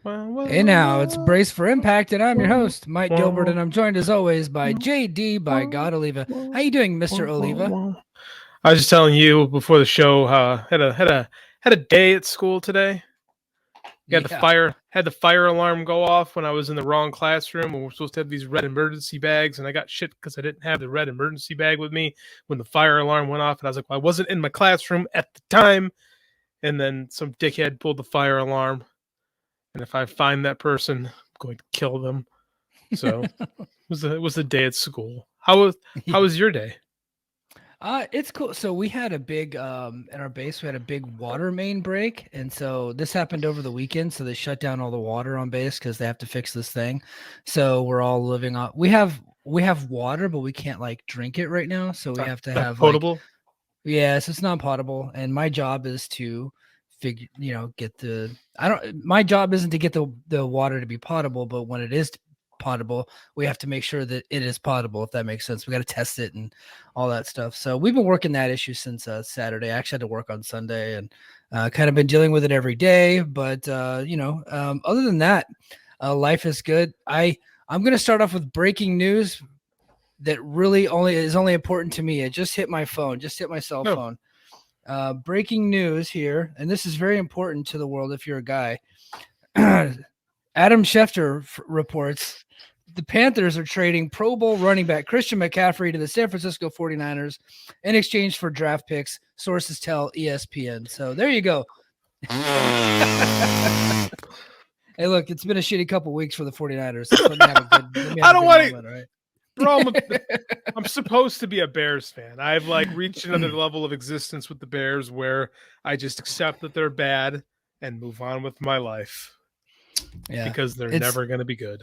Hey now, it's Brace for Impact, and I'm your host, Mike Gilbert, and I'm joined as always by JD by God Oliva. How you doing, Mr. Oliva? I was just telling you before the show, had a day at school today. Had the fire alarm go off when I was in the wrong classroom, and we're supposed to have these red emergency bags, and I got shit because I didn't have the red emergency bag with me when the fire alarm went off, and I was like, well, I wasn't in my classroom at the time, and then some dickhead pulled the fire alarm, and if I find that person, I'm going to kill them. So it was a day at school. How was your day? It's cool. So we had a big in our base. We had a big water main break, and so this happened over the weekend. So they shut down all the water on base because they have to fix this thing. So we're all living on. We have water, but we can't like drink it right now. So we have to have potable. So it's not potable, and my job is to my job isn't to get the water to be potable, but when it is potable, we have to make sure that it is potable, if that makes sense. We got to test it and all that stuff. So we've been working that issue since Saturday. I actually had to work on Sunday and kind of been dealing with it every day. But other than that, life is good. I'm going to start off with breaking news that really is only important to me. It just hit my phone, just hit my cell phone. Breaking news here, and this is very important to the world if you're a guy. Adam Schefter reports the Panthers are trading Pro Bowl running back Christian McCaffrey to the San Francisco 49ers in exchange for draft picks, sources tell ESPN. So there you go. Hey, look, it's been a shitty couple weeks for the 49ers. So I don't want to... Right? Bro, I'm supposed to be a Bears fan. I've reached another level of existence with the Bears where I just accept that they're bad and move on with my life. Yeah, because they're never going to be good.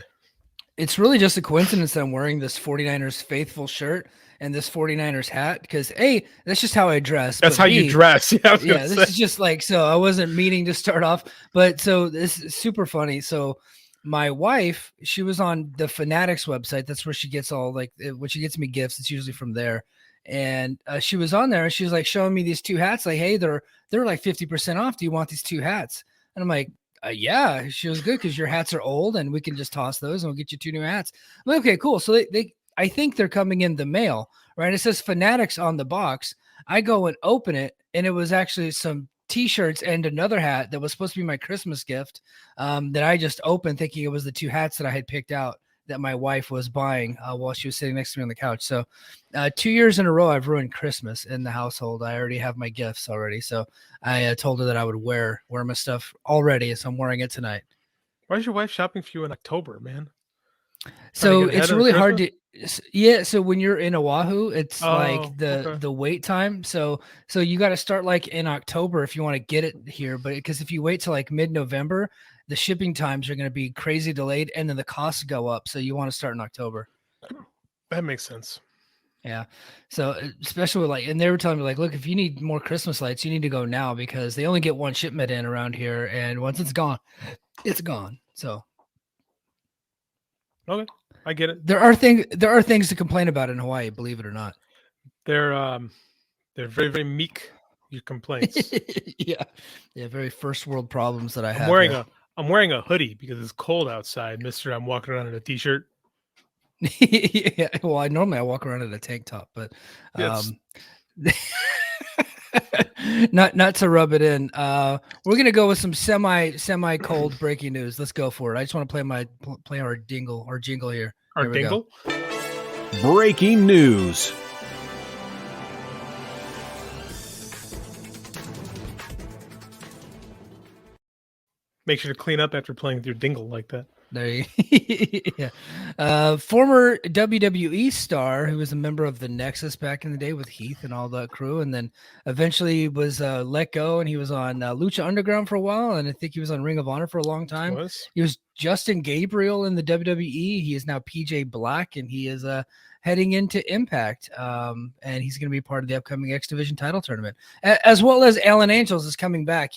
It's really just a coincidence that I'm wearing this 49ers faithful shirt and this 49ers hat because A, that's just how I dress. That's how you dress. Yeah, this is just so I wasn't meaning to start off, but so this is super funny. So my wife, she was on the Fanatics website. That's where she gets all when she gets me gifts, it's usually from there. And she was on there and she was showing me these two hats. Hey, they're 50% off. Do you want these two hats? And I'm like, yeah, she was good because your hats are old and we can just toss those and we'll get you two new hats. I'm like, okay, cool. So I think they're coming in the mail, right? It says Fanatics on the box. I go and open it and it was actually some t-shirts and another hat that was supposed to be my Christmas gift that I just opened thinking it was the two hats that I had picked out that my wife was buying while she was sitting next to me on the couch. So 2 years in a row, I've ruined Christmas in the household. I already have my gifts already. So I told her that I would wear my stuff already. So I'm wearing it tonight. Why is your wife shopping for you in October, man? So it's really hard to, so when you're in Oahu, it's the wait time. So you got to start in October if you want to get it here. But because if you wait till mid-November, the shipping times are going to be crazy delayed and then the costs go up. So you want to start in October. That makes sense. Yeah. So especially and they were telling me look, if you need more Christmas lights, you need to go now because they only get one shipment in around here. And once it's gone, it's gone. So. Okay. I get it. There are things to complain about in Hawaii, believe it or not. They're very, very meek, your complaints. Yeah. Very first world problems that I have. I'm wearing a hoodie because it's cold outside, mister. I'm walking around in a t-shirt. Yeah, well, I walk around in a tank top, but not to rub it in. We're gonna go with some semi cold breaking news. Let's go for it. I just want to play our jingle here. Our jingle. Breaking news. Make sure to clean up after playing with your dingle like that. There you yeah. Former WWE star who was a member of the Nexus back in the day with Heath and all that crew, and then eventually was let go, and he was on Lucha Underground for a while, and I think he was on Ring of Honor for a long time. He was Justin Gabriel in the WWE. He is now PJ Black, and he is heading into Impact, and he's going to be part of the upcoming X Division title tournament, as well as Alan Angels is coming back.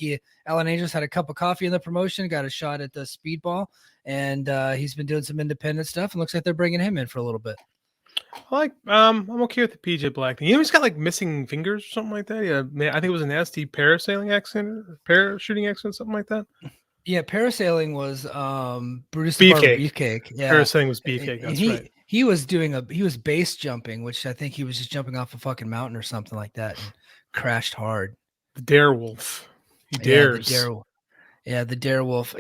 Alan Angels had a cup of coffee in the promotion, got a shot at the speedball, and he's been doing some independent stuff, and looks like they're bringing him in for a little bit. I'm okay with the PJ Black thing. He's got missing fingers or something like that. Yeah, I think it was a nasty parachuting accident, something like that. Yeah, parasailing was Brutus the Barber Beefcake. Yeah, parasailing was Beefcake. That's right. He was base jumping, which I think he was just jumping off a fucking mountain or something like that, and crashed hard. The Darewolf. He dares. The Darewolf.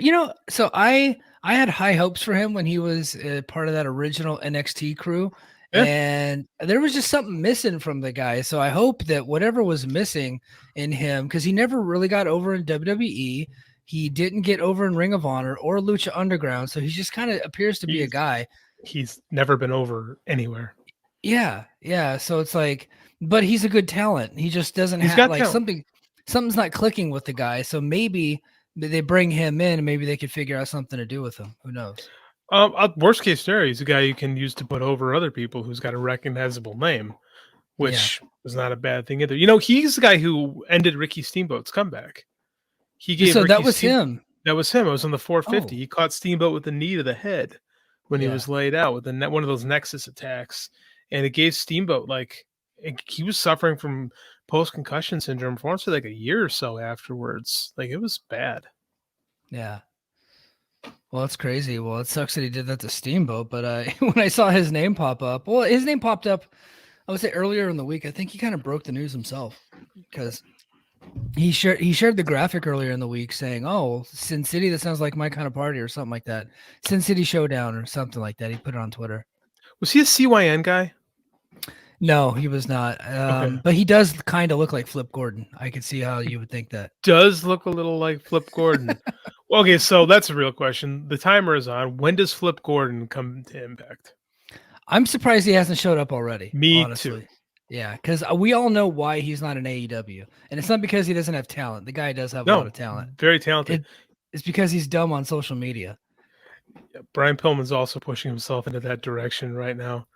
So I had high hopes for him when he was part of that original NXT crew. Yeah. And there was just something missing from the guy. So I hope that whatever was missing in him, because he never really got over in WWE. He didn't get over in Ring of Honor or Lucha Underground. So he just kind of appears to be a guy. He's never been over anywhere. Yeah. Yeah. So it's like, but he's a good talent. He just doesn't have like something's not clicking with the guy. So maybe they bring him in and maybe they could figure out something to do with him. Who knows? Worst case scenario, he's a guy you can use to put over other people who's got a recognizable name, which is not a bad thing either. He's the guy who ended Ricky Steamboat's comeback. He gave that was him. That was him. It was on the 450. He caught Steamboat with the knee to the head when he was laid out with one of those Nexus attacks, and it gave Steamboat he was suffering from post-concussion syndrome for like a year or so afterwards. Like, it was bad. Yeah. Well, it's crazy. Well, it sucks that he did that to Steamboat, but when I saw his name pop up, his name popped up, I would say earlier in the week. I think he kind of broke the news himself because he shared the graphic earlier in the week saying, "Oh, Sin City, that sounds like my kind of party," or something like that. Sin City Showdown or something like that. He put it on Twitter. Was he a CYN guy? No, he was not. But he does kind of look like Flip Gordon. I could see how you would think that. Does look a little like Flip Gordon. Okay, so that's a real question. The timer is on. When does Flip Gordon come to Impact? I'm surprised he hasn't showed up already. Me honestly. too. Yeah, because we all know why he's not an AEW. And it's not because he doesn't have talent. The guy does have a lot of talent. Very talented. It's because he's dumb on social media. Yeah, Brian Pillman's also pushing himself into that direction right now.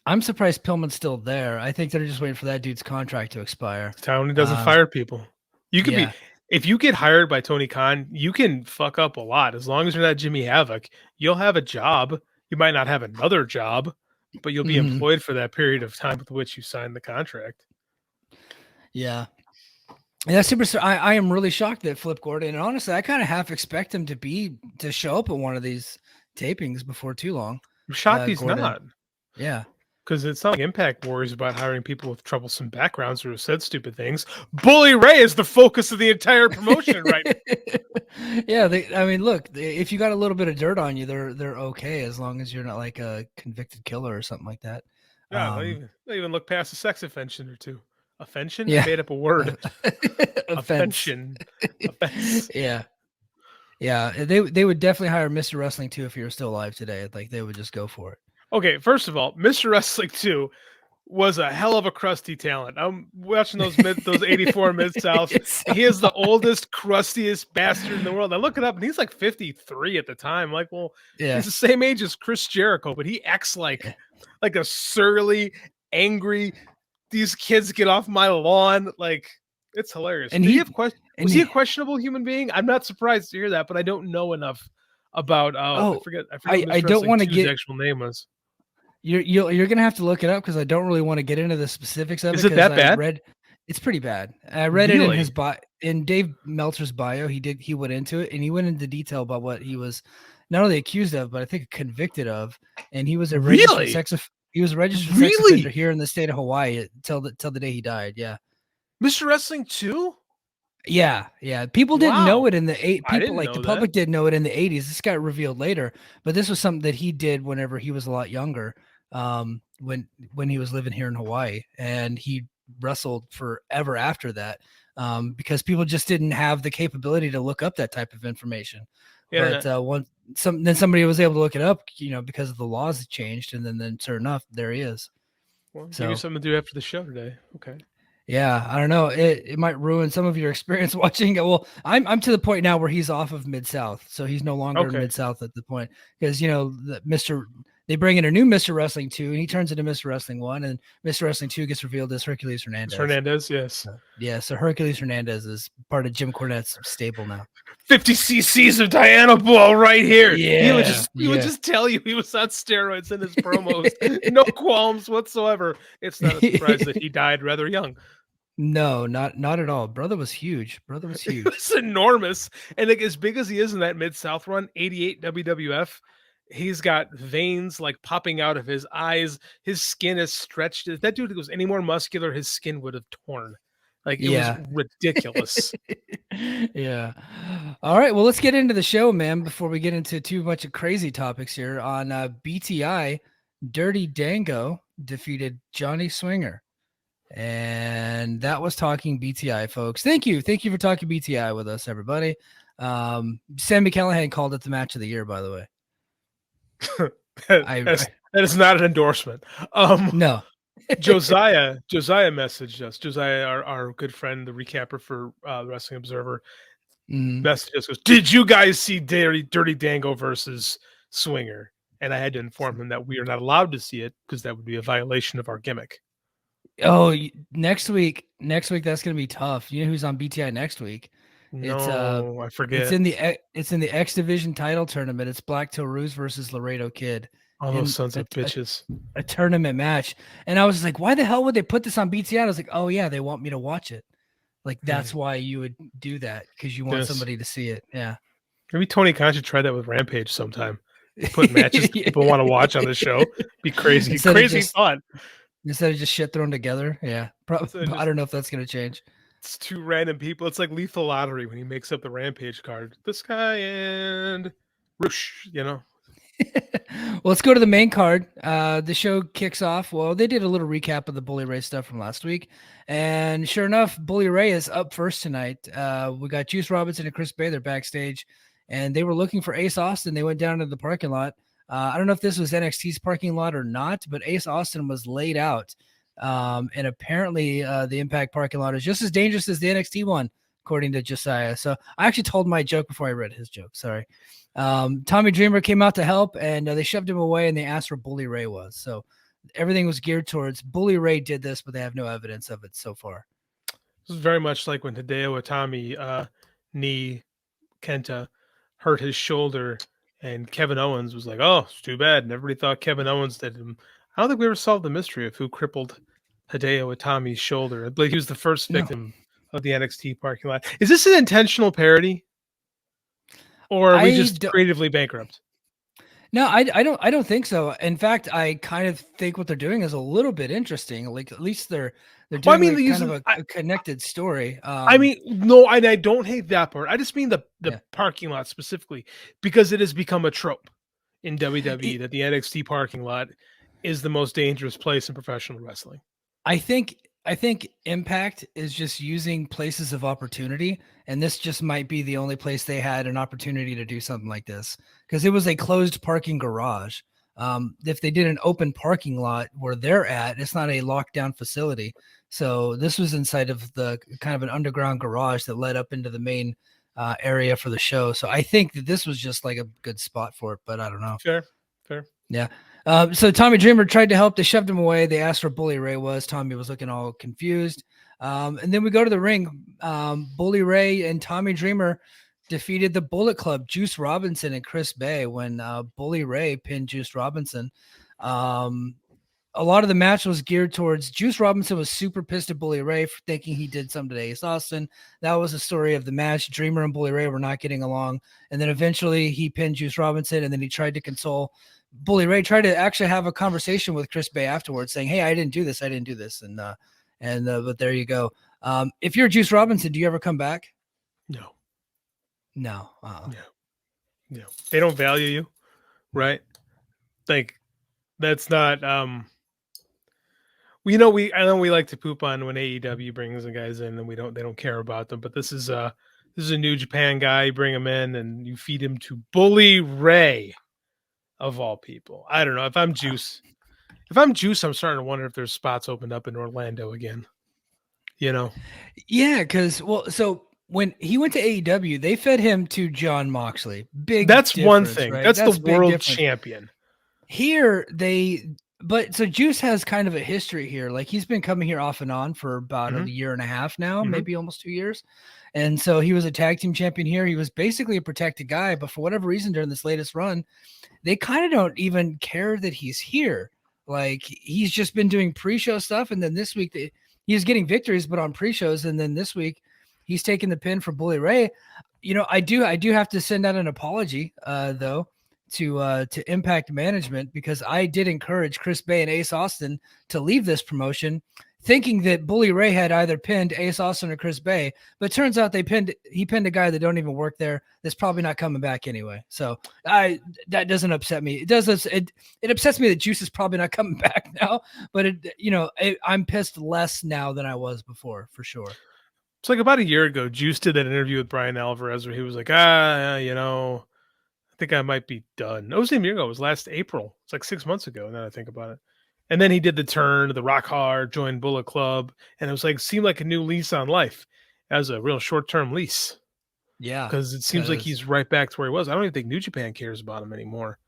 I'm surprised Pillman's still there. I think they're just waiting for that dude's contract to expire. Tony doesn't fire people. You could be, if you get hired by Tony Khan, you can fuck up a lot. As long as you're not Jimmy Havoc, you'll have a job. You might not have another job, but you'll be employed for that period of time with which you signed the contract. Yeah. That's super. I am really shocked that Flip Gordon, and honestly, I kind of half expect him to show up at one of these tapings before too long. I'm shocked he's not. Yeah. Because it's not like Impact worries about hiring people with troublesome backgrounds or who said stupid things. Bully Ray is the focus of the entire promotion right now. Yeah, look, if you got a little bit of dirt on you, they're okay as long as you're not like a convicted killer or something like that. Yeah, they even look past a sex offension or two. Offension? Yeah. I made up a word. Offension. Offense. Yeah. Yeah, they would definitely hire Mr. Wrestling 2 if he were still alive today. Like, they would just go for it. Okay, first of all, Mr. Wrestling 2 was a hell of a crusty talent. I'm watching those 84 Mid-Souths. He is the oldest, crustiest bastard in the world. I look it up, and he's like 53 at the time. Like, well, he's the same age as Chris Jericho, but he acts like a surly, angry, these kids get off my lawn. Like, it's hilarious. And was he a questionable human being? I'm not surprised to hear that, but I don't know enough about. I forget. I don't want to get his actual name was. You're gonna have to look it up because I don't really want to get into the specifics of it. Is it that bad? It's pretty bad. I read it in his in Dave Meltzer's bio. He went into it and he went into detail about what he was not only accused of, but I think convicted of. And he was a registered sex offender here in the state of Hawaii till the day he died. Yeah, Mr. Wrestling 2. Yeah. People didn't know it in the public didn't know it in the 80s. This got revealed later, but this was something that he did whenever he was a lot younger. When he was living here in Hawaii, and he wrestled forever after that, because people just didn't have the capability to look up that type of information. Yeah. But then somebody was able to look it up, because of the laws that changed, and then sure enough, there he is. Well, give you something to do after the show today. Okay. Yeah, I don't know. It might ruin some of your experience watching it. Well, I'm to the point now where he's off of Mid-South, so he's no longer in Mid-South at the point, because they bring in a new Mr. Wrestling 2, and he turns into Mr. Wrestling 1, and Mr. Wrestling 2 gets revealed as Hercules Hernandez. Yes. So Hercules Hernandez is part of Jim Cornette's stable now. 50 cc's of Diana Ball right here. Yeah. He would just tell you he was on steroids in his promos. No qualms whatsoever. It's not a surprise that he died rather young. No, not at all. Brother was huge. Brother was He huge. was enormous. And like, as big as he is in that Mid-South run, 88 WWF, he's got veins like popping out of his eyes. His skin is stretched. If that dude was any more muscular, his skin would have torn. Like, it was Yeah. ridiculous. Yeah. All right. Well, let's get into the show, man, before we get into too much of crazy topics here. On BTI, Dirty Dango defeated Johnny Swinger. And that was Talking BTI, folks. Thank you. Thank you for talking BTI with us, everybody. Sami Callihan called it the match of the year, by the way. that is not an endorsement. No. Josiah messaged us. Josiah, our good friend, the recapper for Wrestling Observer, messaged us, goes, "Did you guys see Dirty Dango versus Swinger?" And I had to inform him that we are not allowed to see it because that would be a violation of our gimmick. Oh, next week that's going to be tough. You know who's on BTI next week? No, I forget. It's in the X Division title tournament. It's Black Taurus versus Laredo Kid. All those sons of bitches. A tournament match. And I was like, why the hell would they put this on BTI? I was like, oh yeah, they want me to watch it. Like, that's why you would do that, because you want somebody to see it. Yeah. Maybe Tony Khan should try that with Rampage sometime. Put matches people want to watch on the show. Be crazy. Crazy thought. Instead of just shit thrown together. Yeah. Probably. I don't know if that's going to change. It's two random people. It's like Lethal Lottery when he makes up the Rampage card. This guy and Roosh, you know. Well, let's go to the main card. The show kicks off. Well, they did a little recap of the Bully Ray stuff from last week. And sure enough, Bully Ray is up first tonight. We got Juice Robinson and Chris Bay. They're backstage. And they were looking for Ace Austin. They went down to the parking lot. I don't know if this was NXT's parking lot or not, but Ace Austin was laid out. And apparently the Impact parking lot is just as dangerous as the NXT one, according to Josiah. So I actually told my joke before I read his joke. Sorry. Tommy Dreamer came out to help, and they shoved him away, and they asked where Bully Ray was. So everything was geared towards Bully Ray did this, but they have no evidence of it so far. This is very much like when Hideo Itami knee Kenta hurt his shoulder, and Kevin Owens was like, "Oh, it's too bad." And everybody thought Kevin Owens did him. I don't think we ever solved the mystery of who crippled Hideo Itami's shoulder. I believe he was the first victim of the NXT parking lot. Is this an intentional parody? Or are we just creatively bankrupt? No, I don't think so. In fact, I kind of think what they're doing is a little bit interesting. Like, at least they're doing kind of a connected story. No, I don't hate that part. I just mean the parking lot specifically, because it has become a trope in WWE that the NXT parking lot is the most dangerous place in professional wrestling. I think Impact is just using places of opportunity, and this just might be the only place they had an opportunity to do something like this, because it was a closed parking garage. If they did an open parking lot where they're at, it's not a lockdown facility. So this was inside of the kind of an underground garage that led up into the main area for the show. So I think that this was just like a good spot for it, but I don't know. Fair. Yeah. So Tommy Dreamer tried to help. They shoved him away. They asked where Bully Ray was. Tommy was looking all confused. And then we go to the ring. Bully Ray and Tommy Dreamer defeated the Bullet Club, Juice Robinson and Chris Bay, when Bully Ray pinned Juice Robinson. A lot of the match was geared towards Juice Robinson was super pissed at Bully Ray for thinking he did something to Ace Austin. That was the story of the match. Dreamer and Bully Ray were not getting along. And then eventually he pinned Juice Robinson, and then he tried to console Bully Ray, tried to actually have a conversation with Chris Bay afterwards saying, "Hey, I didn't do this. And but there you go. If you're Juice Robinson, do you ever come back?" No. No. No. They don't value you, right? Like, that's not I know we like to poop on when AEW brings the guys in and they don't care about them, but this is a New Japan guy. You bring him in and you feed him to Bully Ray, of all people. I don't know. If I'm Juice, I'm starting to wonder if there's spots opened up in Orlando again. You know? Yeah, because so when he went to AEW, they fed him to Jon Moxley. That's one thing. Right? That's the world champion. Here so Juice has kind of a history here. Like, he's been coming here off and on for about a year and a half now, maybe almost 2 years. And so he was a tag team champion here. He was basically a protected guy, but for whatever reason during this latest run, they kind of don't even care that he's here. Like, he's just been doing pre-show stuff. And then this week he was getting victories, but on pre-shows. And then this week he's taking the pin for Bully Ray. I do have to send out an apology, though, to Impact Management, because I did encourage Chris Bay and Ace Austin to leave this promotion, thinking that Bully Ray had either pinned Ace Austin or Chris Bay, but turns out he pinned a guy that don't even work there. That's probably not coming back anyway. So that doesn't upset me. It does. It upsets me that Juice is probably not coming back now, but I'm pissed less now than I was before, for sure. It's like about a year ago, Juice did that interview with Brian Alvarez where he was like, I think I might be done. It wasn't even a year ago. It was last April. It's like 6 months ago, now that I think about it. And then he did the turn, the Rock Hard, joined Bullet Club, and it was like seemed like a new lease on life. As a real short-term lease. Yeah. Because it seems like he's right back to where he was. I don't even think New Japan cares about him anymore.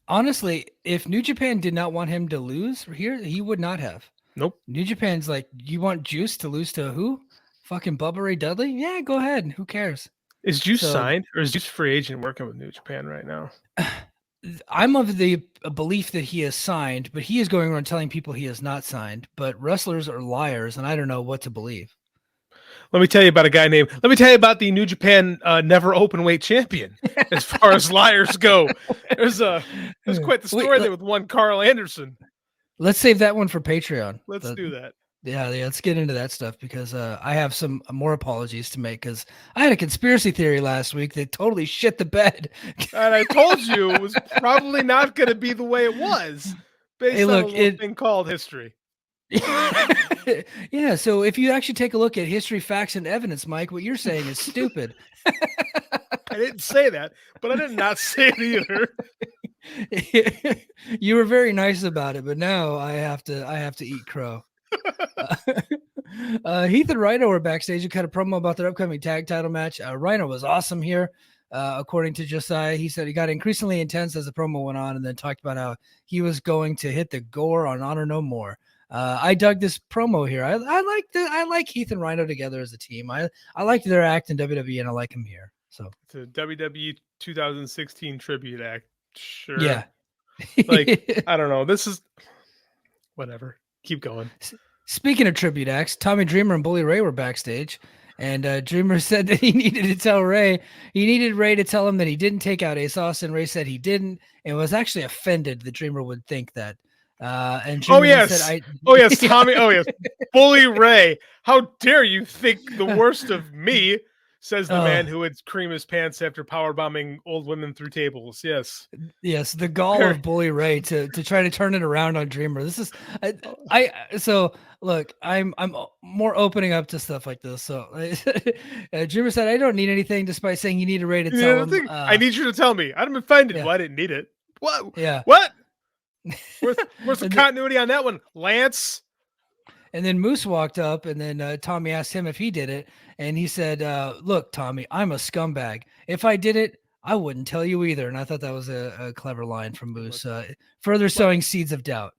Honestly, if New Japan did not want him to lose here, he would not have. Nope. New Japan's like, you want Juice to lose to who? Fucking Bubba Ray Dudley? Yeah, go ahead. Who cares? Is Juice signed, or is Juice free agent working with New Japan right now? I'm of the belief that he is signed, but he is going around telling people he is not signed. But wrestlers are liars, and I don't know what to believe. Let me tell you about the New Japan never open weight champion. As far as liars go, there's quite the story there with one Carl Anderson. Let's save that one for Patreon. Let's do that. Yeah, let's get into that stuff, because I have some more apologies to make, because I had a conspiracy theory last week that totally shit the bed. And I told you it was probably not going to be the way it was based on a little thing called history. Yeah, so if you actually take a look at history, facts, and evidence, Mike, what you're saying is stupid. I didn't say that, but I did not say it either. You were very nice about it, but now I have to eat crow. Heath and Rhino were backstage and cut a promo about their upcoming tag title match. Rhino was awesome here. According to Josiah, he said he got increasingly intense as the promo went on, and then talked about how he was going to hit the gore on Honor No More. I dug this promo here. I like Heath and Rhino together as a team. I liked their act in WWE, and I like him here. So it's a WWE 2016 tribute act. Sure. Yeah. Like, I don't know. This is whatever. Keep going. Speaking of tribute acts, Tommy Dreamer and Bully Ray were backstage, and Dreamer said that he needed Ray to tell him that he didn't take out Ace Austin. Ray said he didn't, and was actually offended that Dreamer would think that. And Dreamer said, Tommy. Oh yes, Bully Ray. How dare you think the worst of me? Says the man who would cream his pants after powerbombing old women through tables. Yes, the gall of Bully Ray to try to turn it around on Dreamer. This is so look. I'm more opening up to stuff like this. So Dreamer said, "I don't need anything," despite saying you need a Ray to tell him. I need you to tell me. I'm offended. Well, I didn't need it. What? Yeah. What? Where's the continuity on that one, Lance? And then Moose walked up, and then Tommy asked him if he did it. And he said, look, Tommy, I'm a scumbag. If I did it, I wouldn't tell you either. And I thought that was a clever line from Moose, further sowing seeds of doubt.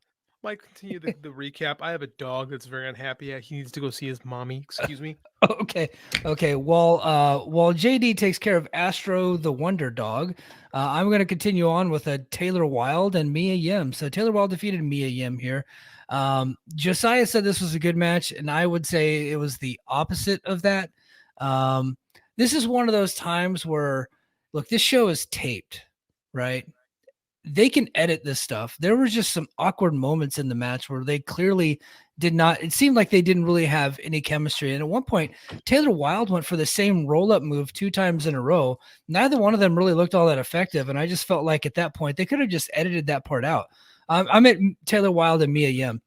Mike, continue the recap. I have a dog that's very unhappy. He needs to go see his mommy. Excuse me. Okay. While JD takes care of Astro the Wonder Dog, I'm going to continue on with Taylor Wilde and Mia Yim. So Taylor Wilde defeated Mia Yim here. Josiah said this was a good match, and I would say it was the opposite of that. This is one of those times where, look, this show is taped, right? They can edit this stuff. There were just some awkward moments in the match where they clearly did not. It seemed like they didn't really have any chemistry. And at one point, Taylor Wilde went for the same roll-up move 2 times in a row. Neither one of them really looked all that effective. And I just felt like at that point, they could have just edited that part out. I meant Taylor Wilde and Mia Yim.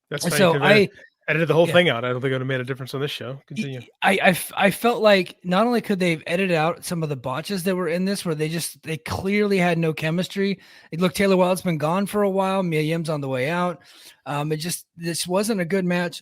That's fine. So I edited the whole thing out. I don't think it would have made a difference on this show. Continue. I felt like not only could they have edited out some of the botches that were in this, where they clearly had no chemistry. Look, Taylor Wilde's been gone for a while. Mia Yim's on the way out. This wasn't a good match.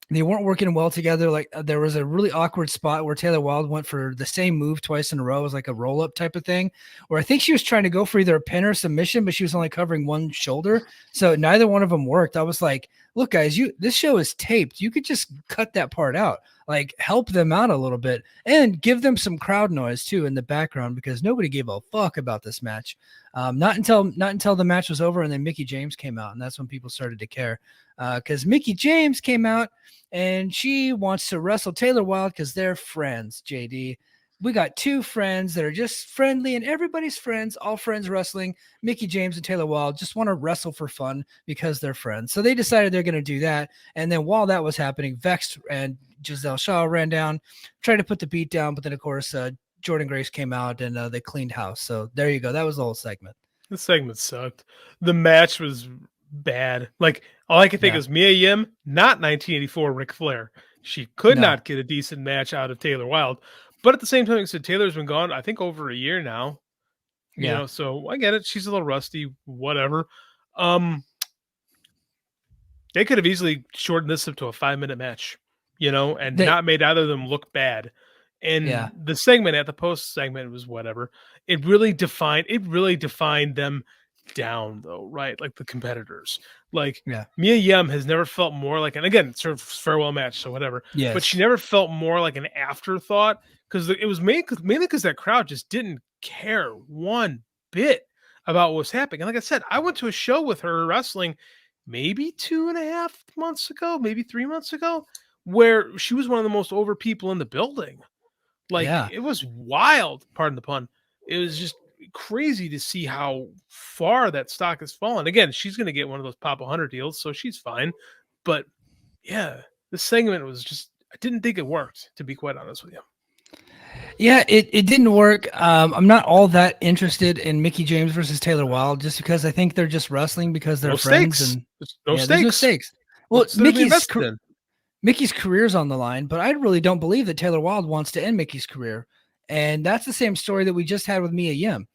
They weren't working well together. Like there was a really awkward spot where Taylor Wilde went for the same move twice in a row. It was like a roll up type of thing, where I think she was trying to go for either a pin or submission, but she was only covering one shoulder. So neither one of them worked. I was like, look, guys, this show is taped. You could just cut that part out, like help them out a little bit and give them some crowd noise too in the background, because nobody gave a fuck about this match. Not until the match was over and then Mickie James came out, and that's when people started to care, because Mickie James came out and she wants to wrestle Taylor Wilde because they're friends. JD, we got two friends that are just friendly, and everybody's friends, all friends wrestling. Mickie James and Taylor Wilde just want to wrestle for fun because they're friends. So they decided they're going to do that. And then while that was happening, Vex and Giselle Shaw ran down, tried to put the beat down. But then, of course, Jordynne Grace came out and they cleaned house. So there you go. That was the whole segment. The segment sucked. The match was bad. Like, all I could think is Mia Yim, not 1984 Ric Flair. She could not get a decent match out of Taylor Wilde. But at the same time, like I said, Taylor's been gone, I think, over a year now. You know, so I get it. She's a little rusty, whatever. They could have easily shortened this up to a 5-minute match, you know, and not made either of them look bad. And the segment at the post segment was whatever. It really defined them down, though, right? Like the competitors. Like Mia Yim has never felt more like, and again, sort of farewell match, so whatever. Yes. But she never felt more like an afterthought, because it was mainly because that crowd just didn't care one bit about what was happening. And like I said, I went to a show with her wrestling maybe 2.5 months ago, maybe 3 months ago, where she was one of the most over people in the building. Like, it was wild, pardon the pun. It was just crazy to see how far that stock has fallen. Again, she's going to get one of those Pop 100 deals, so she's fine. But yeah, this segment was just, I didn't think it worked, to be quite honest with you. Yeah, it didn't work. I'm not all that interested in Mickie James versus Taylor Wilde, just because I think they're just wrestling because they're friends. Stakes. And There's no stakes. Well, Mickey's career's on the line, but I really don't believe that Taylor Wilde wants to end Mickey's career. And that's the same story that we just had with Mia Yim.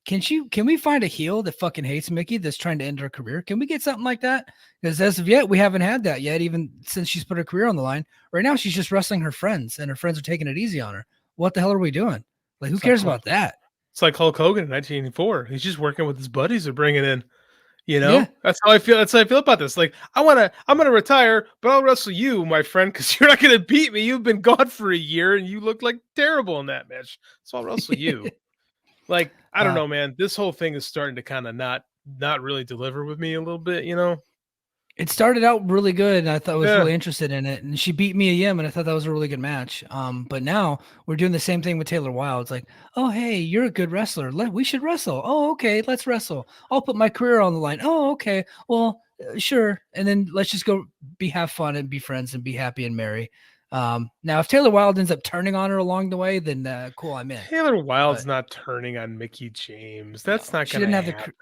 Can we find a heel that fucking hates Mickie that's trying to end her career? Can we get something like that? Because as of yet, we haven't had that yet, even since she's put her career on the line. Right now, she's just wrestling her friends, and her friends are taking it easy on her. What the hell are we doing? Like, who cares about that? It's like Hulk Hogan in 1984. He's just working with his buddies they're bringing in. You know, that's how I feel. That's how I feel about this. Like, I'm gonna retire, but I'll wrestle you, my friend, because you're not gonna beat me. You've been gone for a year, and you look like terrible in that match. So I'll wrestle you. Like, I don't know, man. This whole thing is starting to kind of not really deliver with me a little bit. You know, it started out really good, and I thought I was really interested in it. And she beat Mia Yim, and I thought that was a really good match. But now we're doing the same thing with Taylor Wilde. It's like, oh, hey, you're a good wrestler. We should wrestle. Oh, okay, let's wrestle. I'll put my career on the line. Oh, okay, well, sure. And then let's just go have fun and be friends and be happy and merry. Now, if Taylor Wilde ends up turning on her along the way, then cool, I'm in. Taylor Wilde's not turning on Mickie James. That's not going to happen.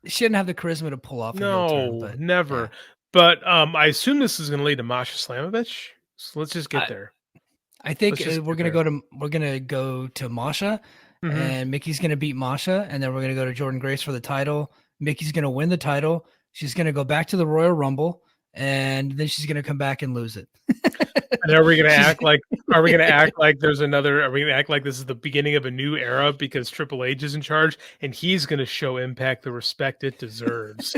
She didn't have the charisma to pull off. No, never. Yeah. But I assume this is going to lead to Masha Slamovich. So let's just get there. I think we're going to go to Masha, and Mickey's going to beat Masha, and then we're going to go to Jordynne Grace for the title. Mickey's going to win the title. She's going to go back to the Royal Rumble, and then she's going to come back and lose it. And are we going to act like? Are we going to act like there's another? Are we going to act like this is the beginning of a new era because Triple H is in charge and he's going to show Impact the respect it deserves?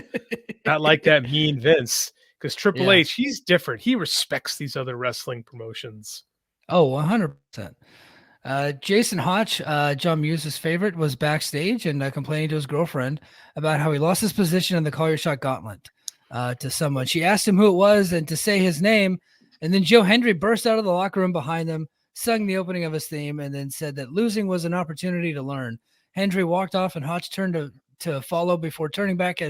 Not like that mean Vince, because Triple H, he's different. He respects these other wrestling promotions. Oh, 100%. Jason Hotch, John Muse's favorite, was backstage and complaining to his girlfriend about how he lost his position in the Call Your Shot Gauntlet to someone. She asked him who it was and to say his name. And then Joe Hendry burst out of the locker room behind them, sung the opening of his theme, and then said that losing was an opportunity to learn. Hendry walked off, and Hotch turned to follow before turning back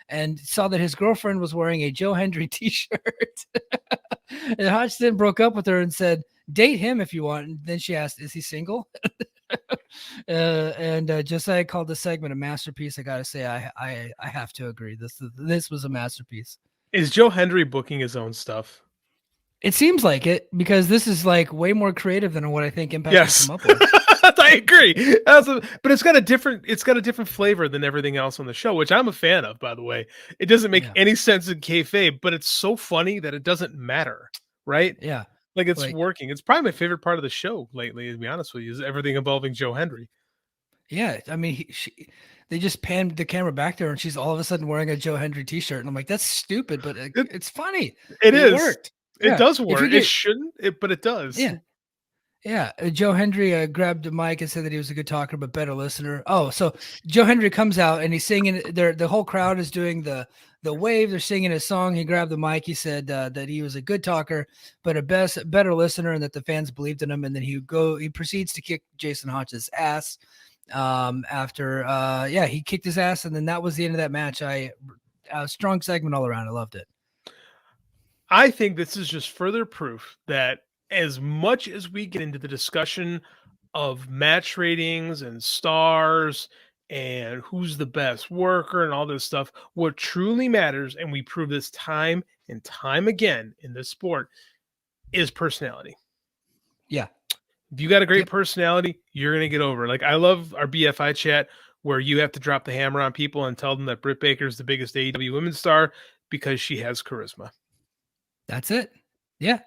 and saw that his girlfriend was wearing a Joe Hendry t-shirt. And Hotch then broke up with her and said, date him if you want. And then she asked, is he single? And Josiah called the segment a masterpiece. I got to say, I have to agree. This was a masterpiece. Is Joe Hendry booking his own stuff? It seems like it, because this is like way more creative than what I think Impact has come up with. I agree. But it's got a different flavor than everything else on the show, which I'm a fan of, by the way. It doesn't make any sense in kayfabe, but it's so funny that it doesn't matter, right? Yeah. Like, it's working. It's probably my favorite part of the show lately, to be honest with you, is everything involving Joe Hendry. Yeah, I mean, they just panned the camera back there, and she's all of a sudden wearing a Joe Hendry T-shirt, and I'm like, that's stupid, but it's funny. It It is. worked. It Yeah, does if you work. It get shouldn't, but it does. yeah. Yeah, Joe Hendry grabbed the mic and said that he was a good talker but better listener. Oh, so Joe Hendry comes out and he's singing. The whole crowd is doing the wave. They're singing his song. He grabbed the mic. He said that he was a good talker but a better listener, and that the fans believed in him. And then he proceeds to kick Jason Hotch's ass. After he kicked his ass, and then that was the end of that match. A strong segment all around. I loved it. I think this is just further proof that as much as we get into the discussion of match ratings and stars and who's the best worker and all this stuff, what truly matters, and we prove this time and time again in this sport, is personality. Yeah. If you got a great personality, you're going to get over. Like, I love our BFI chat where you have to drop the hammer on people and tell them that Britt Baker is the biggest AEW women's star because she has charisma. That's it. Yeah.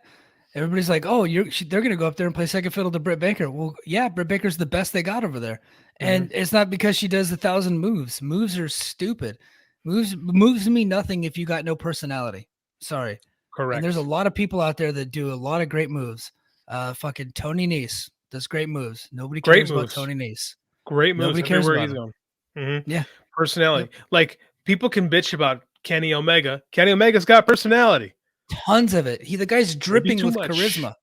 Everybody's like, oh, they're going to go up there and play second fiddle to Britt Baker. Well, yeah, Britt Baker's the best they got over there. And it's not because she does 1,000 moves. Moves are stupid. Moves mean nothing if you got no personality. Sorry. Correct. And there's a lot of people out there that do a lot of great moves. Fucking Tony Nese does great moves. Nobody cares about Tony Nese. Great moves. Nobody cares about he's him. going. Yeah. Personality. Yep. Like, people can bitch about Kenny Omega. Kenny Omega's got personality. Tons of it. The guy's dripping with charisma.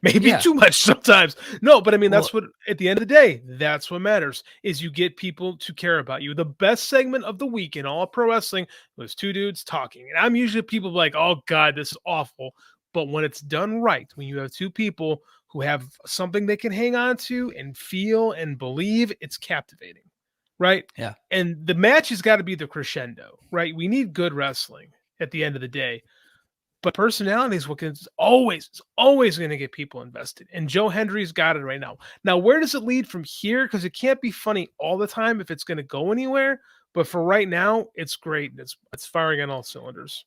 Maybe too much sometimes. No, but I mean, that's what, at the end of the day, that's what matters, is you get people to care about you. The best segment of the week in all pro wrestling was two dudes talking. And I'm usually people like, oh God, this is awful. But when it's done right, when you have two people who have something they can hang on to and feel and believe, it's captivating. Right? Yeah. And the match has got to be the crescendo, right? We need good wrestling at the end of the day. But personality is what is always going to get people invested. And Joe Hendry's got it right now. Now, where does it lead from here? Because it can't be funny all the time if it's going to go anywhere. But for right now, it's great. It's firing on all cylinders.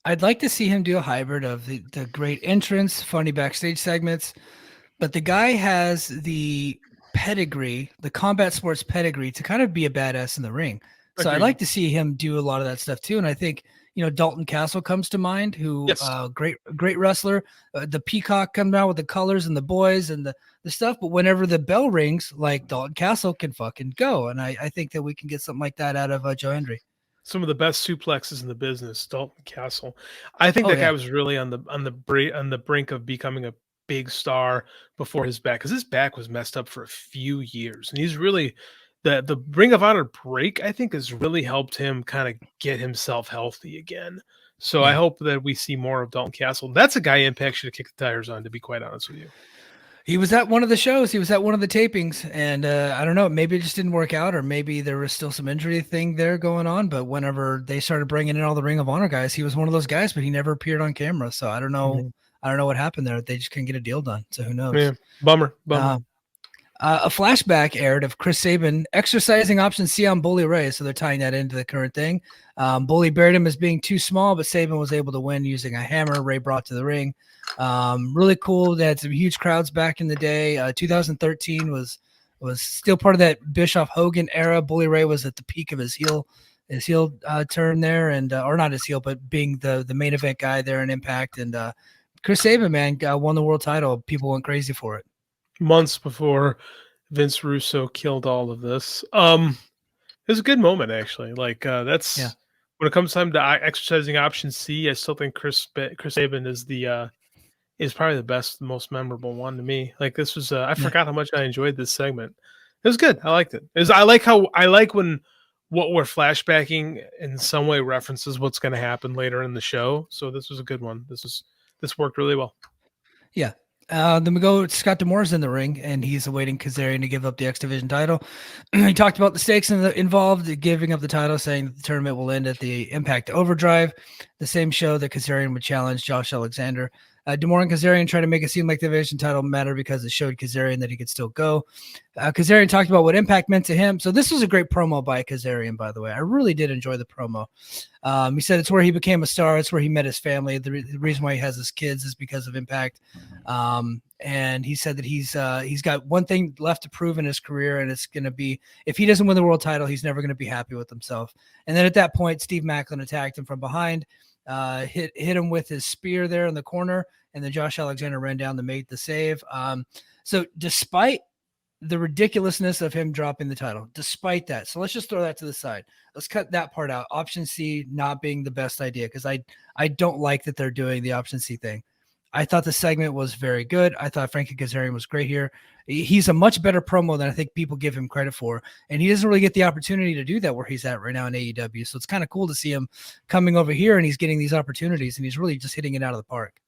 I'd like to see him do a hybrid of the great entrance, funny backstage segments. But the guy has the pedigree, the combat sports pedigree, to kind of be a badass in the ring. So I'd like to see him do a lot of that stuff too. And I think, Dalton Castle comes to mind, who great wrestler. The Peacock comes out with the colors and the boys and the stuff. But whenever the bell rings, like, Dalton Castle can fucking go. And I think that we can get something like that out of Joe Hendry. Some of the best suplexes in the business, Dalton Castle. I think that guy was really on the brink of becoming a big star before his back, because his back was messed up for a few years, and he's really the Ring of Honor break, I think, has really helped him kind of get himself healthy again. So I hope that we see more of Dalton Castle. That's a guy Impact should have kicked the tires on, to be quite honest with you. He was at one of the shows. He was at one of the tapings, and I don't know, maybe it just didn't work out, or maybe there was still some injury thing there going on. But whenever they started bringing in all the Ring of Honor guys, he was one of those guys, but he never appeared on camera. So I don't know. Mm-hmm. I don't know what happened there. They just couldn't get a deal done. So who knows? Yeah. Bummer. A flashback aired of Chris Sabin exercising option C on Bully Ray. So they're tying that into the current thing. Bully buried him as being too small, but Sabin was able to win using a hammer Ray brought to the ring. Really cool. They had some huge crowds back in the day. 2013 was still part of that Bischoff Hogan era. Bully Ray was at the peak of his heel turn there, and or not his heel, but being the main event guy there in Impact. And Chris Sabin, man, won the world title. People went crazy for it. Months before Vince Russo killed all of this. It was a good moment, actually. Like, that's when it comes time to exercising option C, I still think Chris Sabin is is probably the best, most memorable one to me. Like, this was I forgot how much I enjoyed this segment. It was good. I liked it. I like when what we're flashbacking in some way references what's going to happen later in the show. So this was a good one. This worked really well. Yeah. Then we go, Scott D'Amore's in the ring, and he's awaiting Kazarian to give up the X Division title. He talked about the stakes involved, giving up the title, saying that the tournament will end at the Impact Overdrive, the same show that Kazarian would challenge Josh Alexander. Demore and Kazarian tried to make it seem like the division title mattered because it showed Kazarian that he could still go. Kazarian talked about what Impact meant to him. So this was a great promo by Kazarian, by the way. I really did enjoy the promo. He said it's where he became a star. It's where he met his family. The reason why he has his kids is because of Impact. And he said that he's got one thing left to prove in his career, and it's going to be if he doesn't win the world title, he's never going to be happy with himself. And then at that point, Steve Maclin attacked him from behind. Hit him with his spear there in the corner, and then Josh Alexander ran down to make the save. So despite the ridiculousness of him dropping the title, despite that, so let's just throw that to the side. Let's cut that part out. Option C not being the best idea, because I don't like that they're doing the Option C thing. I thought the segment was very good. I thought Frankie Kazarian was great here. He's a much better promo than I think people give him credit for. And he doesn't really get the opportunity to do that where he's at right now in AEW. So it's kind of cool to see him coming over here and he's getting these opportunities and he's really just hitting it out of the park.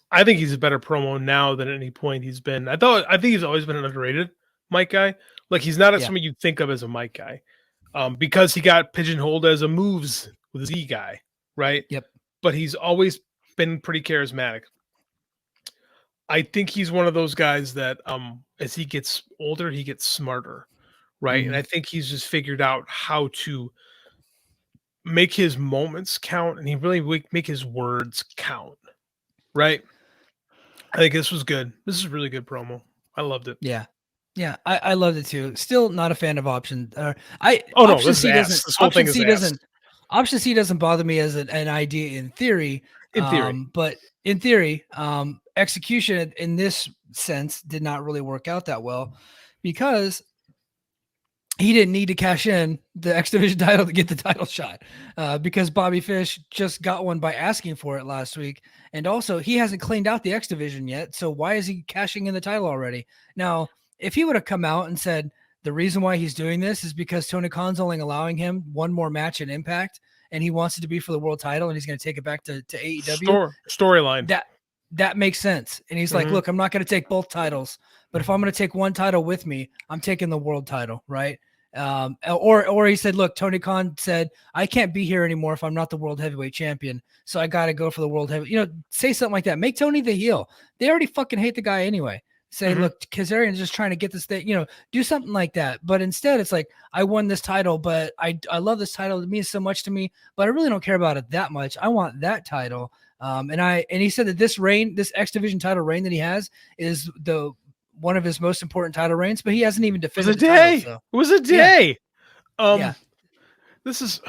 I think he's a better promo now than at any point he's been. I think he's always been an underrated mic guy. Like he's not somebody you think of as a mic guy because he got pigeonholed as a moves with a Z guy, right? Yep. But he's always been pretty charismatic. I think he's one of those guys that as he gets older, he gets smarter, right? Mm-hmm. And I think he's just figured out how to make his moments count and he really make his words count, right? I think this was good. This is a really good promo. I loved it. Yeah. Yeah, I loved it too. Still not a fan of Option. Option C doesn't. This whole thing is Option C doesn't bother me as an idea in theory. But in theory, execution in this sense did not really work out that well because he didn't need to cash in the X Division title to get the title shot because Bobby Fish just got one by asking for it last week. And also he hasn't cleaned out the X Division yet. So why is he cashing in the title already? Now, if he would have come out and said the reason why he's doing this is because Tony Khan's only allowing him one more match in Impact and he wants it to be for the world title and he's going to take it back to AEW. Storyline. That makes sense. And he's like, look, I'm not going to take both titles, but if I'm going to take one title with me, I'm taking the world title. Right. Or he said, look, Tony Khan said, I can't be here anymore if I'm not the world heavyweight champion. So I got to go for the world heavyweight, say something like that. Make Tony the heel. They already fucking hate the guy anyway. Say, look, Kazarian's just trying to get this thing, do something like that. But instead it's like, I won this title, but I love this title. It means so much to me, but I really don't care about it that much. I want that title. And he said that this X Division title reign that he has is one of his most important title reigns, but he hasn't even defended the title. It was a day. Yeah. This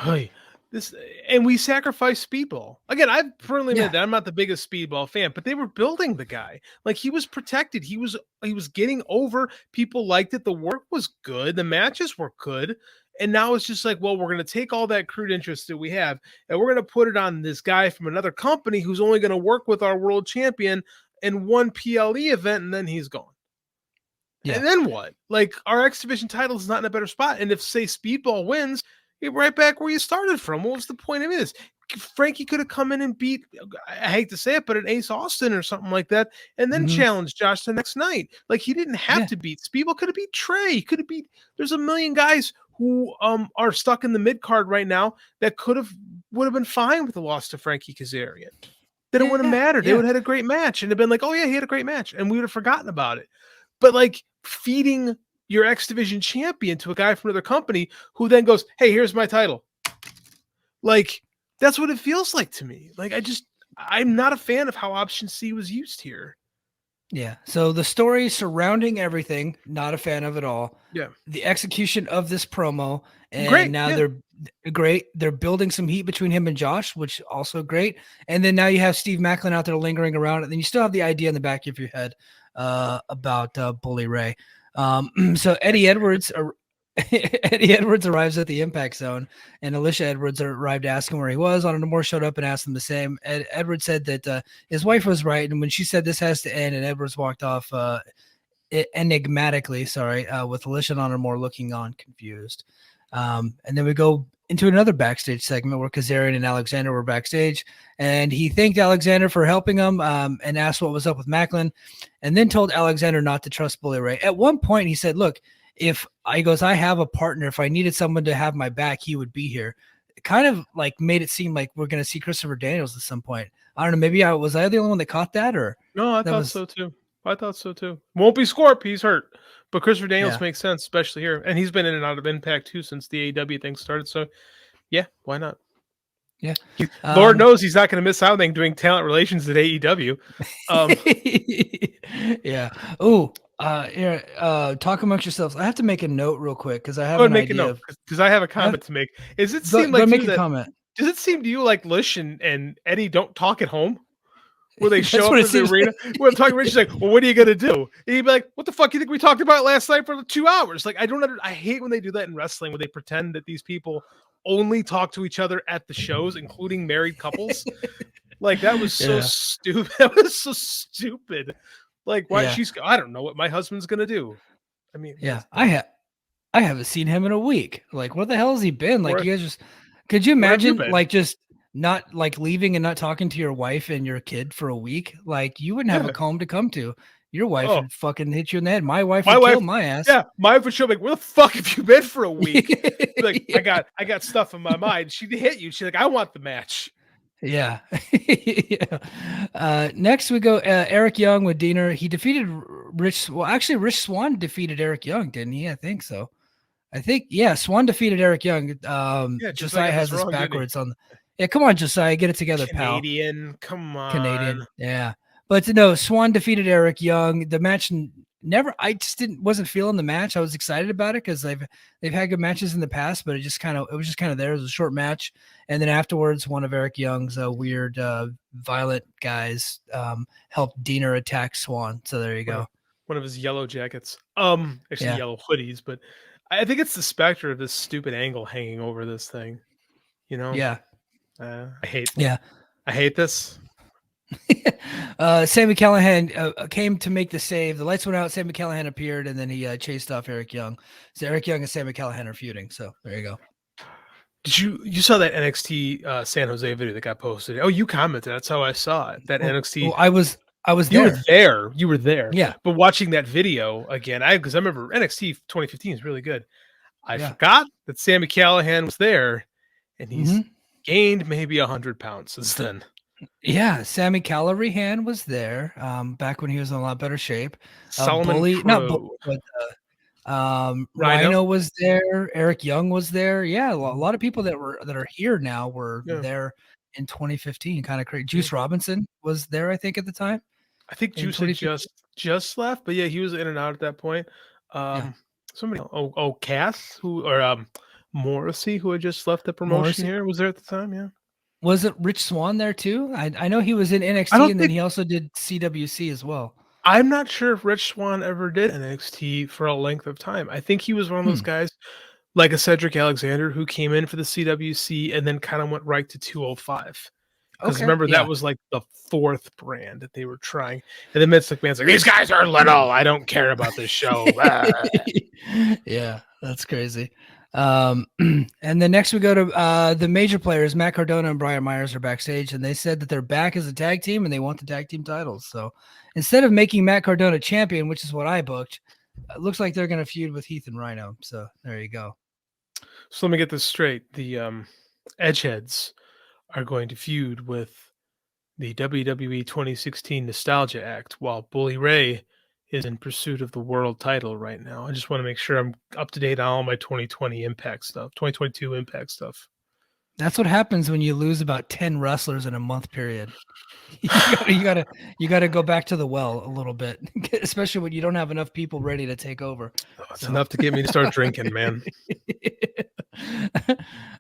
and we sacrificed Speedball. Again, I firmly admit that I'm not the biggest Speedball fan, but they were building the guy. Like he was protected. He was getting over. People liked it. The work was good. The matches were good. And now it's just like, well, we're going to take all that crude interest that we have and we're going to put it on this guy from another company who's only going to work with our world champion in one PLE event, and then he's gone. Yeah. And then what? Like our X Division title is not in a better spot. And if, say, Speedball wins, you're right back where you started from. What was the point of this? Frankie could have come in and beat, I hate to say it, but an Ace Austin or something like that, and then challenged Josh the next night. Like he didn't have to beat Speedball. Could have beat Trey. He could have beat. There's a million guys who are stuck in the mid card right now that would have been fine with the loss to Frankie Kazarian. Then it wouldn't have mattered. They would have had a great match and have been like, oh yeah, he had a great match, and we would have forgotten about it. But like feeding your X Division champion to a guy from another company who then goes, hey, here's my title. Like, that's what it feels like to me. Like, I'm not a fan of how Option C was used here. Yeah. So the story surrounding everything, not a fan of it all. Yeah. The execution of this promo. And they're great. They're building some heat between him and Josh, which also great. And then now you have Steve Maclin out there lingering around. And then you still have the idea in the back of your head about Bully Ray. So Eddie Edwards arrives at the Impact Zone, and Alicia Edwards arrived asking where he was. Anna Moore showed up and asked him the same. Edwards said that his wife was right, and when she said this has to end, and Edwards walked off enigmatically, with Alicia and Anna Moore looking on confused. And then we go into another backstage segment where Kazarian and Alexander were backstage, and he thanked Alexander for helping him and asked what was up with Maclin, and then told Alexander not to trust Bully Ray. At one point, he said, look, I have a partner. If I needed someone to have my back, he would be here. It kind of like made it seem like we're going to see Christopher Daniels at some point. I don't know. Maybe was I the only one that caught that, or No, I that thought was so too. I thought so too. Won't be Scorp. He's hurt. But Christopher Daniels Yeah. makes sense, especially here. And he's been in and out of Impact too since the AEW thing started. So, yeah, why not? Yeah. Lord knows he's not going to miss out on doing talent relations at AEW. Yeah. Oh, here, talk amongst yourselves. I have to make a note real quick because I have Go an ahead and make a idea. note because I have a comment to make. Does it Go seem like make you a that, comment. does it seem to you like Lish and Eddie don't talk at home? Where they That's show what up it to the seems arena. Where I'm talking, Rich is like, well, what are you gonna do? And he'd be like, what the fuck you think we talked about last night for 2 hours? Like, I hate when they do that in wrestling, where they pretend that these people only talk to each other at the shows, including married couples. Like, that was so Yeah. stupid. That was so stupid. Like, why Yeah. I don't know what my husband's gonna do. I mean, Yeah. I haven't seen him in a week. Like, what the hell has he been? Like, you guys could you where have you imagine been? like just not like leaving and not talking to your wife and your kid for a week? Like, you wouldn't have a home to come to. Your wife would fucking hit you in the head. My wife would kill my ass. Yeah, my wife would show me, like, where the fuck have you been for a week? Like, I got stuff in my mind. She'd hit you. She's like, I want the match. Yeah. Yeah. Next we go Eric Young with Diener. He defeated Rich Swann defeated Eric Young, didn't he? I think so. Swann defeated Eric Young. Josiah has this backwards on. Yeah, come on, Josiah, get it together, Canadian, come on. Canadian, yeah. But no, Swann defeated Eric Young. The match I just wasn't feeling the match. I was excited about it because they've had good matches in the past, but it was just kind of there. It was a short match, and then afterwards, one of Eric Young's weird, violent guys helped Diener attack Swann. So there you go. One of his yellow jackets, yellow hoodies, but I think it's the specter of this stupid angle hanging over this thing. You know? Yeah. I hate. Yeah. I hate this. Sami Callihan came to make the save. The lights went out. Sami Callihan appeared, and then he chased off Eric Young. So Eric Young and Sami Callihan are feuding. So there you go. Did you saw that NXT San Jose video that got posted? Oh, you commented. That's how I saw it. That NXT. Well, I was You there. were there. You were there. Yeah. But watching that video again, because I remember NXT 2015 is really good. I forgot that Sami Callihan was there, and he's gained maybe 100 pounds since then. Yeah, Sami Callihan was there back when he was in a lot better shape. Rhino was there. Eric Young was there. Yeah, a lot of people that are here now were there in 2015. Kind of crazy. Juice Robinson was there, I think, at the time. I think Juice had just left, but yeah, he was in and out at that point. Somebody else, Cass Morrissey, who had just left the promotion here, was there at the time. Yeah. Was it Rich Swann there too? I know he was in NXT, and then he also did CWC as well. I'm not sure if Rich Swann ever did NXT for a length of time. I think he was one of those guys, like a Cedric Alexander, who came in for the CWC and then kind of went right to 205. Because remember, that was like the fourth brand that they were trying. And then Vince McMahon's like, these guys are little. I don't care about this show. Yeah, that's crazy. And then next we go to the major players. Matt Cardona and Brian Myers are backstage, and they said that they're back as a tag team and they want the tag team titles. So instead of making Matt Cardona champion, which is what I booked, it looks like they're going to feud with Heath and Rhino. So there you go. So let me get this straight. The Edgeheads are going to feud with the WWE 2016 Nostalgia Act, while Bully Ray is in pursuit of the world title right now. I just want to make sure I'm up to date on all my 2022 Impact stuff. That's what happens when you lose about 10 wrestlers in a month period. You gotta go back to the well a little bit, especially when you don't have enough people ready to take over. It's enough to get me to start drinking, man.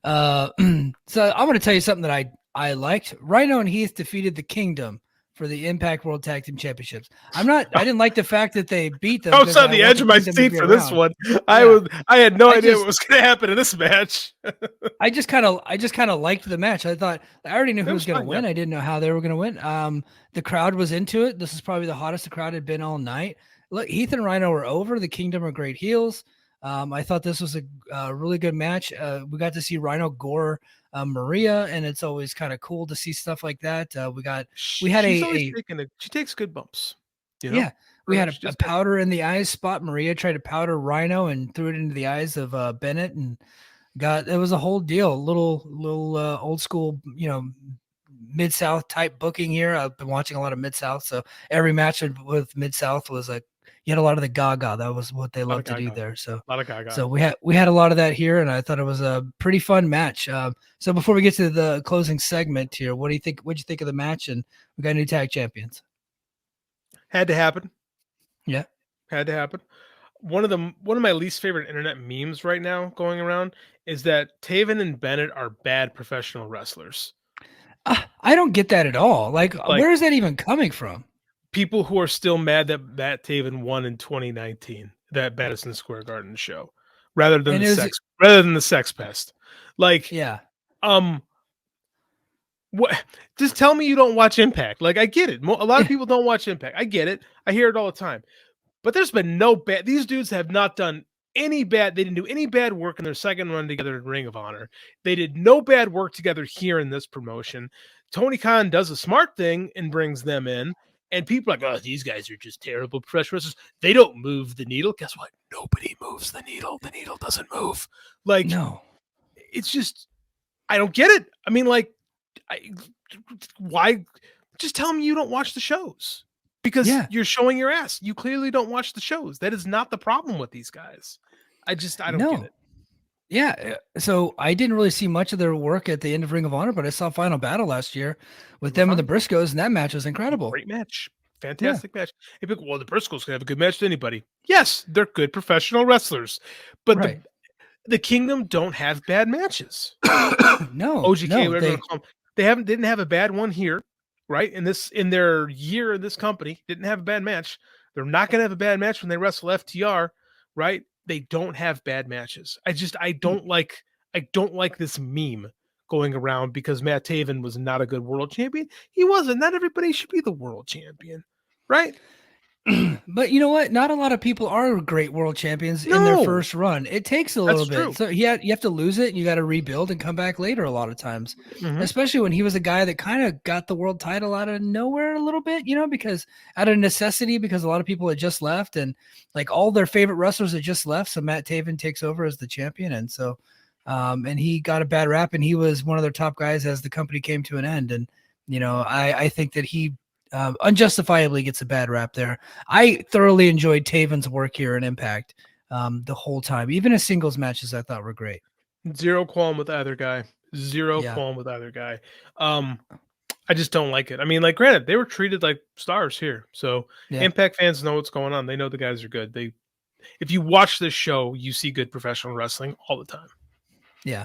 So I'm going to tell you something that I liked. Rhino and Heath defeated the Kingdom for the Impact World Tag Team Championships. I didn't like the fact that they beat them. I was on the edge of my seat for this one. I had no idea what was going to happen in this match. I just kind of liked the match. I thought I already knew who was going to win. I didn't know how they were going to win. The crowd was into it. This is probably the hottest the crowd had been all night. Look, Heath and Rhino were over. The Kingdom are great heels. I thought this was a really good match. We got to see Rhino gore Maria, and it's always kind of cool to see stuff like that. She takes good bumps. You know? Yeah, we had a powder in the eyes spot. Maria tried to powder Rhino and threw it into the eyes of Bennett, and it was a whole deal. Little old school, Mid-South type booking here. I've been watching a lot of Mid-South, so every match with Mid-South was like you had a lot of the Gaga. That was what they loved to do there. So a lot of Gaga. So we had a lot of that here, and I thought it was a pretty fun match. So before we get to the closing segment here, what do you think? What'd you think of the match? And we got new tag champions. Had to happen. Yeah, had to happen. One of my least favorite internet memes right now going around is that Taven and Bennett are bad professional wrestlers. I don't get that at all. Like where is that even coming from? People who are still mad that Matt Taven won in 2019, that Madison Square Garden show, rather than the sex pest. Like, yeah. What? Just tell me you don't watch Impact. Like, I get it. A lot of people don't watch Impact. I get it. I hear it all the time. But there's been no bad. These dudes have not done any bad. They didn't do any bad work in their second run together in Ring of Honor. They did no bad work together here in this promotion. Tony Khan does a smart thing and brings them in. And people are like, oh, these guys are just terrible professional wrestlers. They don't move the needle. Guess what? Nobody moves the needle. The needle doesn't move. Like, no. It's just, I don't get it. I mean, like, why? Just tell me you don't watch the shows. Because you're showing your ass. You clearly don't watch the shows. That is not the problem with these guys. I don't get it. Yeah. So I didn't really see much of their work at the end of Ring of Honor, but I saw Final Battle last year with them and the Briscoes, and that match was incredible. Great match. Fantastic match. Hey, well, the Briscoes can have a good match to anybody. Yes, they're good professional wrestlers. But the Kingdom don't have bad matches. No. OGK, whatever you call them. Didn't have a bad one here. Right? In their year in this company, didn't have a bad match. They're not going to have a bad match when they wrestle FTR, right? They don't have bad matches. I don't like this meme going around because Matt Taven was not a good world champion. He wasn't. Not everybody should be the world champion, right? But you know what? Not a lot of people are great world champions in their first run. It takes a little bit. True. So you have to lose it. And you got to rebuild and come back later a lot of times, especially when he was a guy that kind of got the world title out of nowhere a little bit, because out of necessity, because a lot of people had just left and like all their favorite wrestlers had just left. So Matt Taven takes over as the champion. And so, and he got a bad rap and he was one of their top guys as the company came to an end. And, I think that he, unjustifiably gets a bad rap there. I thoroughly enjoyed Taven's work here in Impact the whole time. Even his singles matches I thought were great. Zero qualm with either guy. Qualm with either guy. I just don't like it. I mean, like, granted, they were treated like stars here. So Impact fans know what's going on. They know the guys are good. If you watch this show, you see good professional wrestling all the time. Yeah.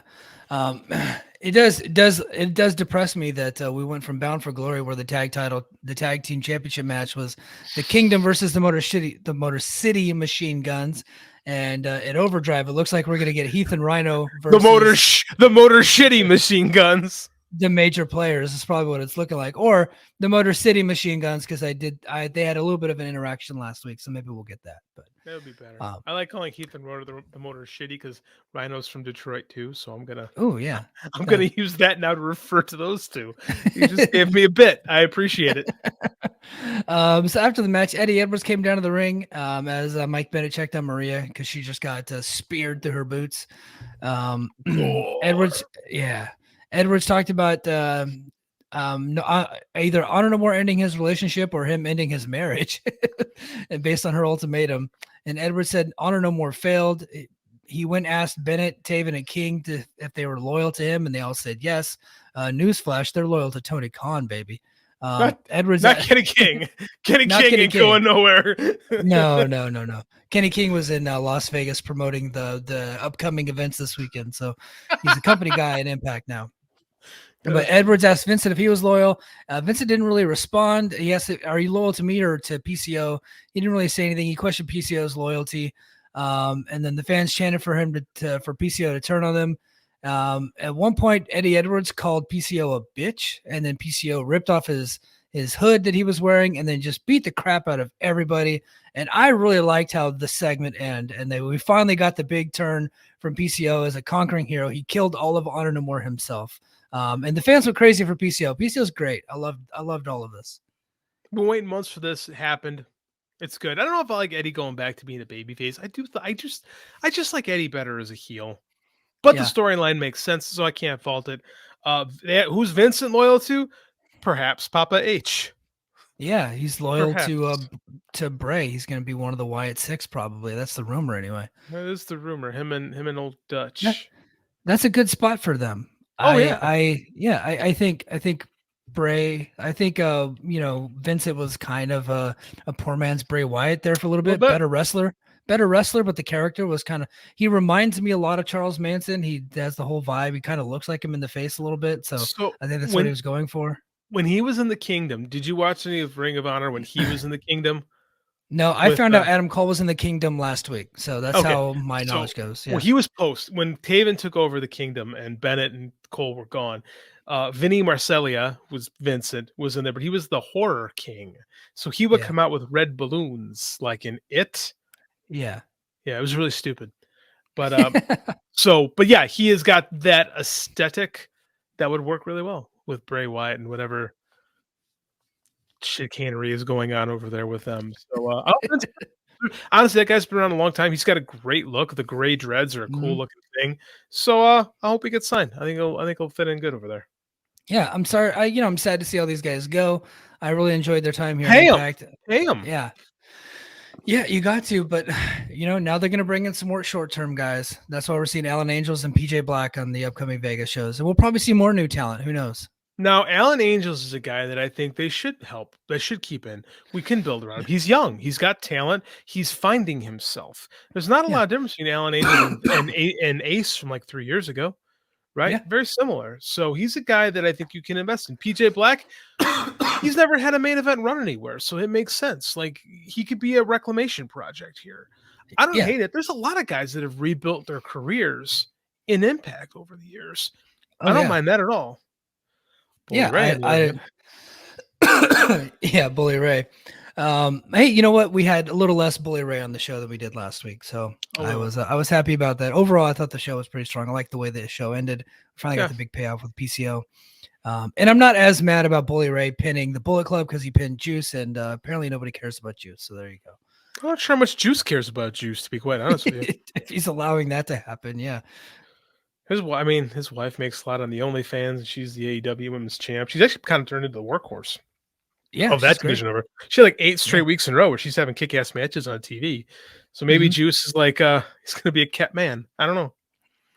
It does depress me that we went from Bound for Glory, where the tag team championship match was the Kingdom versus the Motor City Machine Guns, and at Overdrive, it looks like we're gonna get Heath and Rhino versus the Motor Shitty Machine Guns. The major players is probably what it's looking like, or the Motor City Machine Guns, because they had a little bit of an interaction last week, so maybe we'll get that. But that would be better. I like calling Heath and Rhino the Motor Shitty because Rhino's from Detroit too, so I'm gonna use that now to refer to those two. You just gave me a bit. I appreciate it. So after the match, Eddie Edwards came down to the ring as Mike Bennett checked on Maria because she just got speared through her boots. Edwards talked about either Honor No More ending his relationship or him ending his marriage, and based on her ultimatum. And Edwards said Honor No More failed. He went and asked Bennett, Taven, and King if they were loyal to him, and they all said yes. Newsflash: they're loyal to Tony Khan, baby. Edwards, not Kenny King. Kenny King ain't going nowhere. No. Kenny King was in Las Vegas promoting the upcoming events this weekend, so he's a company guy at Impact now. But Edwards asked Vincent if he was loyal. Vincent didn't really respond. He asked, "Are you loyal to me or to PCO?" He didn't really say anything. He questioned PCO's loyalty, and then the fans chanted for him for PCO to turn on them. At one point, Eddie Edwards called PCO a bitch, and then PCO ripped off his hood that he was wearing and then just beat the crap out of everybody. And I really liked how the segment ended, and we finally got the big turn from PCO as a conquering hero. He killed all of Honor No More himself. And the fans were crazy for PCO. PCO's great. I loved all of this. Been waiting months for this. It happened. It's good. I don't know if I like Eddie going back to being a babyface. I do. I just like Eddie better as a heel. But the storyline makes sense, so I can't fault it. Who's Vincent loyal to? Perhaps Papa H. Yeah, he's loyal Perhaps. to Bray. He's going to be one of the Wyatt Six, probably. That's the rumor, anyway. That is the rumor. Him and old Dutch. Yeah, that's a good spot for them. Oh yeah. I think Bray. I think Vincent was kind of a poor man's Bray Wyatt there for a little bit. Better wrestler, but the character was kind of. He reminds me a lot of Charles Manson. He has the whole vibe. He kind of looks like him in the face a little bit. So I think that's what he was going for. When he was in the Kingdom, did you watch any of Ring of Honor when he was in the Kingdom? No, I found out Adam Cole was in the Kingdom last week, so that's how my knowledge goes. Yeah. Well, he was when Taven took over the Kingdom and Bennett and Cole were gone. Vinny Marcellia was Vincent was in there, but he was the horror king, so he would come out with red balloons like in It. Yeah, it was really stupid, but but yeah, he has got that aesthetic that would work really well with Bray Wyatt and whatever chicanery is going on over there with them. So honestly, that guy's been around a long time. He's got a great look. The gray dreads are a cool looking thing. So I hope he gets signed. I think he'll fit in good over there. Yeah, I'm sorry. I'm sad to see all these guys go. I really enjoyed their time here. Pay them. Yeah, you got to. But now they're going to bring in some more short-term guys. That's why we're seeing Alan Angels and PJ Black on the upcoming Vegas shows, and we'll probably see more new talent. Who knows? Now, Alan Angels is a guy that I think they should help. They should keep in. We can build around him. He's young. He's got talent. He's finding himself. There's not a lot of difference between Alan Angels and Ace from like 3 years ago, right? Yeah. Very similar. So he's a guy that I think you can invest in. PJ Black, he's never had a main event run anywhere, so it makes sense. Like he could be a reclamation project here. I don't hate it. There's a lot of guys that have rebuilt their careers in Impact over the years. I don't mind that at all. Bully Ray, Bully Ray. Hey, you know what? We had a little less Bully Ray on the show than we did last week, so I was happy about that. Overall, I thought the show was pretty strong. I like the way the show ended. Finally got the big payoff with PCO, and I'm not as mad about Bully Ray pinning the Bullet Club because he pinned Juice, and apparently nobody cares about Juice. So there you go. I'm not sure how much Juice cares about Juice, to be quite honest with you. If he's allowing that to happen, yeah. His wife makes a lot on the OnlyFans. She's the AEW Women's Champ. She's actually kind of turned into the workhorse of that division over. She had like 8 straight weeks in a row where she's having kick-ass matches on TV. So maybe Juice is like, he's going to be a kept man. I don't know.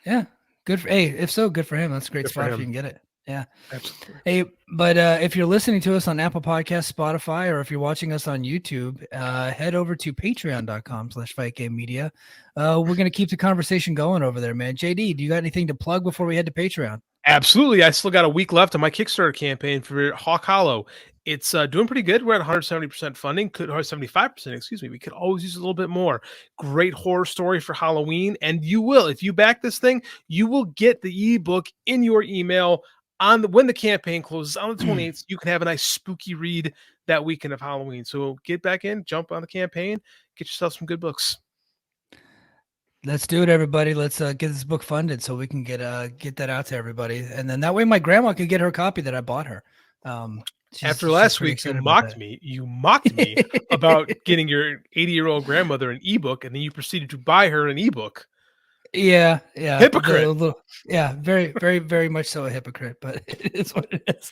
Yeah. Good. If so, good for him. That's a great spot if you can get it. Yeah. Absolutely. Hey, but if you're listening to us on Apple Podcasts, Spotify, or if you're watching us on YouTube, head over to patreon.com/FightGameMedia. We're going to keep the conversation going over there, man. JD, do you got anything to plug before we head to Patreon? Absolutely. I still got a week left on my Kickstarter campaign for Hawk Hollow. It's doing pretty good. We're at 170% funding, 175%, excuse me. We could always use a little bit more. Great horror story for Halloween. And you will, if you back this thing, you will get the ebook in your email when the campaign closes on the 28th. You can have a nice spooky read that weekend of Halloween. So get back in, jump on the campaign, get yourself some good books. Let's do it, everybody. Let's get this book funded so we can get that out to everybody. And then that way my grandma can get her copy that I bought her. After last week, you mocked me. You mocked me about getting your 80-year-old grandmother an ebook, and then you proceeded to buy her an ebook. Yeah. Hypocrite. Very, very, very much so a hypocrite, but it is what it is.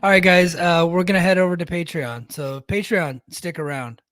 All right, guys, we're going to head over to Patreon. So Patreon, stick around.